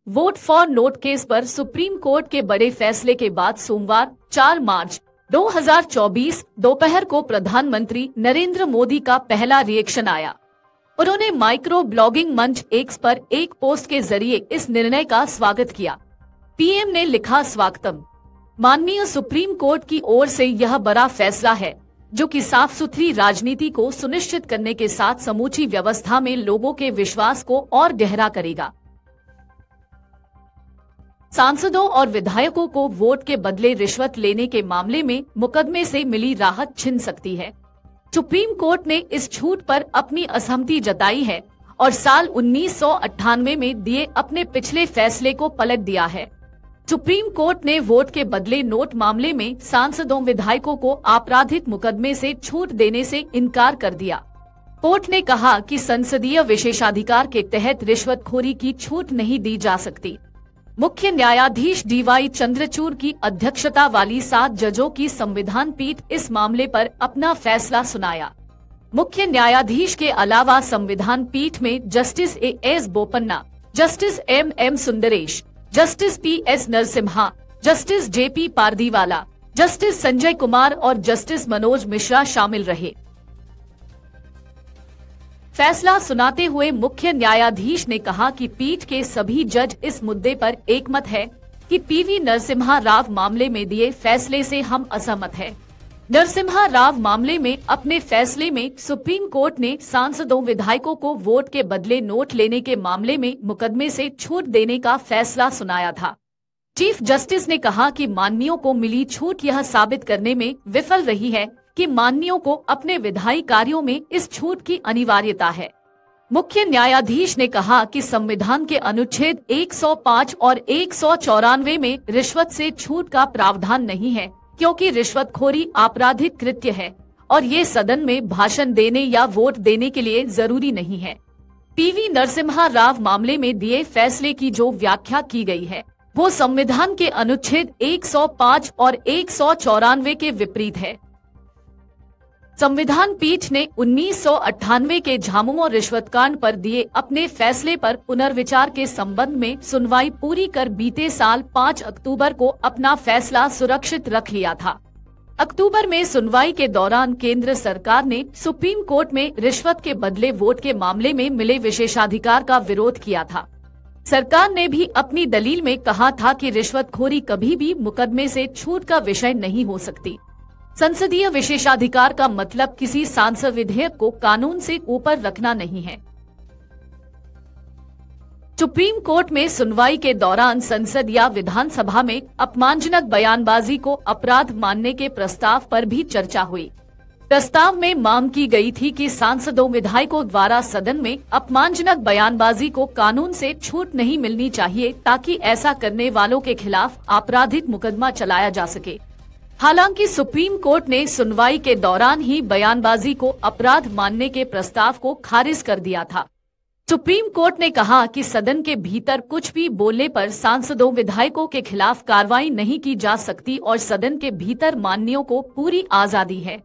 Vote for note case पर supreme court के बड़े फैसले के बाद सोमवार 4 मार्च 2024 दोपहर को प्रधानमंत्री नरेंद्र मोदी का पहला रिएक्शन आया। उन्होंने माइक्रो ब्लॉगिंग मंच एक्स पर एक पोस्ट के जरिए इस निर्णय का स्वागत किया। पीएम ने लिखा, स्वागतम। माननीय सुप्रीम कोर्ट की ओर से यह बड़ा फैसला है जो कि साफ सुथरी राजनीति को सुनिश्चित करने के साथ समूची व्यवस्था में लोगों के विश्वास को और गहरा करेगा। सांसदों और विधायकों को वोट के बदले रिश्वत लेने के मामले में मुकदमे से मिली राहत छिन सकती है। सुप्रीम कोर्ट ने इस छूट पर अपनी असहमति जताई है और साल 1998 में दिए अपने पिछले फैसले को पलट दिया है। सुप्रीम कोर्ट ने वोट के बदले नोट मामले में सांसदों विधायकों को आपराधिक मुकदमे से छूट देने से इनकार कर दिया। कोर्ट ने कहा कि संसदीय विशेषाधिकार के तहत रिश्वतखोरी की छूट नहीं दी जा सकती। मुख्य न्यायाधीश डीवाई चंद्रचूड़ की अध्यक्षता वाली 7 जजों की संविधान पीठ इस मामले पर अपना फैसला सुनाया। मुख्य न्यायाधीश के अलावा संविधान पीठ में justice A S Bopanna, justice M Sundresh, justice P S Narasimha, justice J P Pardiwala, justice Sanjay Kumar और जस्टिस मनोज मिश्रा शामिल रहे। फैसला सुनाते हुए मुख्य न्यायाधीश ने कहा कि पीठ के सभी जज इस मुद्दे पर एकमत है कि पीवी नरसिम्हा राव मामले में दिए फैसले से हम असहमत हैं। नरसिम्हा राव मामले में अपने फैसले में सुप्रीम कोर्ट ने सांसदों विधायकों को वोट के बदले नोट लेने के मामले में मुकदमे से छूट देने का फैसला सुनाया था। चीफ जस्टिस ने कहा कि माननीयों को मिली छूट यह साबित करने में विफल रही है कि माननीयों को अपने विधायी कार्यों में इस छूट की अनिवार्यता है। मुख्य न्यायाधीश ने कहा कि संविधान के अनुच्छेद 105 और 194 में रिश्वत से छूट का प्रावधान नहीं है, क्योंकि रिश्वतखोरी आपराधिक कृत्य है और ये सदन में भाषण देने या वोट देने के लिए जरूरी नहीं है। पीवी नरसिम्हा राव मामले में दिए फैसले की जो व्याख्या की गई है वो संविधान के अनुच्छेद 105 और 194 के विपरीत है। संविधान पीठ ने 1998 के झामुमो रिश्वतकांड पर दिए अपने फैसले पर पुनर्विचार के संबंध में सुनवाई पूरी कर बीते साल 5 अक्टूबर को अपना फैसला सुरक्षित रख लिया था। अक्टूबर में सुनवाई के दौरान केंद्र सरकार ने सुप्रीम कोर्ट में रिश्वत के बदले वोट के मामले में मिले विशेषाधिकार का विरोध किया था। सरकार ने भी अपनी दलील में कहा था कि रिश्वतखोरी कभी भी मुकदमे से छूट का विषय नहीं हो सकती। संसदीय विशेषाधिकार का मतलब किसी सांसद विधेयक को कानून से ऊपर रखना नहीं है। सुप्रीम कोर्ट में सुनवाई के दौरान संसद या विधानसभा में अपमानजनक बयानबाजी को अपराध मानने के प्रस्ताव पर भी चर्चा हुई। प्रस्ताव में मांग की गई थी कि सांसदों विधायकों द्वारा सदन में अपमानजनक बयानबाजी को कानून से छूट नहीं मिलनी चाहिए, ताकि ऐसा करने वालों के खिलाफ आपराधिक मुकदमा चलाया जा सके। हालांकि सुप्रीम कोर्ट ने सुनवाई के दौरान ही बयानबाजी को अपराध मानने के प्रस्ताव को खारिज कर दिया था। सुप्रीम कोर्ट ने कहा कि सदन के भीतर कुछ भी बोलने पर सांसदों विधायकों के खिलाफ कार्रवाई नहीं की जा सकती और सदन के भीतर माननीयों को पूरी आजादी है।